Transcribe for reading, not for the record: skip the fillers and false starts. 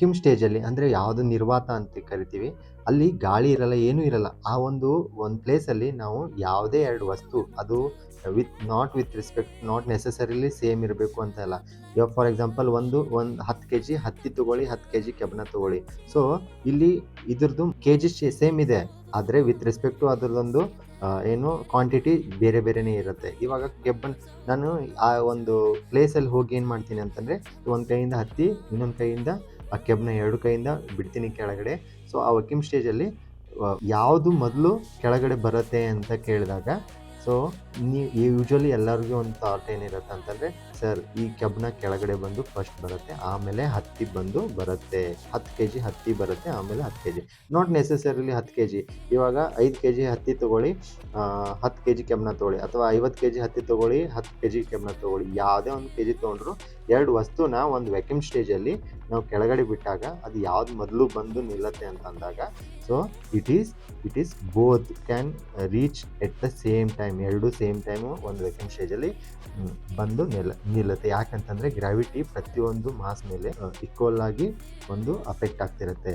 Vacuum ಸ್ಟೇಜಲ್ಲಿ ಅಂದರೆ ಯಾವುದು ನಿರ್ವಾತ ಅಂತ ಕರಿತೀವಿ, ಅಲ್ಲಿ ಗಾಳಿ ಇರಲ್ಲ, ಏನೂ ಇರಲ್ಲ. ಆ ಒಂದು ಪ್ಲೇಸಲ್ಲಿ ನಾವು ಯಾವುದೇ 2 ವಸ್ತು ಅದು with respect not necessarily same ಇರಬೇಕು ಅಂತ ಇಲ್ಲ. ಇವಾಗ ಫಾರ್ ಎಕ್ಸಾಂಪಲ್ ಒಂದು 10 ಕೆಜಿ ಹತ್ತಿ ತಗೊಳ್ಳಿ, 10 ಕೆಜಿ ಕೆಬ್ಬಣ ತಗೊಳ್ಳಿ. ಸೊ ಇಲ್ಲಿ ಇದ್ರದ್ದು ಕೆಜಿ ಸೇಮ್ ಇದೆ, ಆದರೆ ವಿತ್ ರೆಸ್ಪೆಕ್ಟ್ ಟು ಅದರದೊಂದು ಏನು ಕ್ವಾಂಟಿಟಿ ಬೇರೆ ಬೇರೆನೇ ಇರುತ್ತೆ. ಇವಾಗ ನಾನು ಆ ಒಂದು ಪ್ಲೇಸಲ್ಲಿ ಹೋಗಿ ಏನು ಮಾಡ್ತೀನಿ ಅಂತಂದರೆ, ಒಂದು ಕೈಯಿಂದ ಹತ್ತಿ, ಇನ್ನೊಂದು ಕೈಯಿಂದ ಆ ಕೆಬ್ಬನ್ನ 2 ಕೈಯಿಂದ ಬಿಡ್ತೀನಿ ಕೆಳಗಡೆ. ಸೊ ಆ ವರ್ಕಿಂಗ್ ಸ್ಟೇಜಲ್ಲಿ ಯಾವುದು ಮೊದಲು ಕೆಳಗಡೆ ಬರುತ್ತೆ ಅಂತ ಕೇಳಿದಾಗ, ಸೊ ಯೂಶ್ವಲಿ ಎಲ್ಲರಿಗೂ ಒಂದು ಥಾಟ್ ಏನಿರುತ್ತೆ ಅಂತಂದರೆ, ಸರ್ ಈ ಕೆಬ್ಬಣ ಕೆಳಗಡೆ ಬಂದು ಫಸ್ಟ್ ಬರುತ್ತೆ, ಆಮೇಲೆ ಹತ್ತಿ ಬಂದು ಬರುತ್ತೆ. 10 ಕೆ ಜಿ ಹತ್ತಿ ಬರುತ್ತೆ, ಆಮೇಲೆ 10 K G. Not necessarily 10 K G. ಇವಾಗ 5 ಕೆ ಜಿ ಹತ್ತಿ ತೊಗೊಳ್ಳಿ, 10 ಕೆ ಜಿ ಕೆಬ್ಬಣ ತೊಗೊಳ್ಳಿ, ಅಥವಾ 50 ಕೆ ಜಿ ಹತ್ತಿ ತೊಗೊಳ್ಳಿ, 10 ಕೆ ಜಿ ಕೆಬ್ಬಣ ತೊಗೊಳ್ಳಿ. ಯಾವುದೇ ಒಂದು ಕೆ ಜಿ ತೊಗೊಂಡ್ರು 2 ವಸ್ತುನ ಒಂದು ವ್ಯಾಕ್ಯೂಮ್ ಸ್ಟೇಜಲ್ಲಿ ನಾವು ಕೆಳಗಡೆ ಬಿಟ್ಟಾಗ ಅದು ಯಾವ್ದು ಮೊದಲು ಬಂದು ನಿಲ್ಲತ್ತೆ ಅಂತ ಅಂದಾಗ, so it is both can reach at the same time. 2 same time ಒಂದು ವ್ಯಾಕ್ಯೂಮ್ ಸ್ಟೇಜಲ್ಲಿ ಬಂದು ನಿಲ್ಲುತ್ತೆ. ಯಾಕಂತಂದರೆ ಗ್ರಾವಿಟಿ ಪ್ರತಿಯೊಂದು ಮಾಸ್ ಮೇಲೆ ಈಕ್ವಲ್ ಆಗಿ ಒಂದು ಅಫೆಕ್ಟ್ ಆಗ್ತಿರುತ್ತೆ.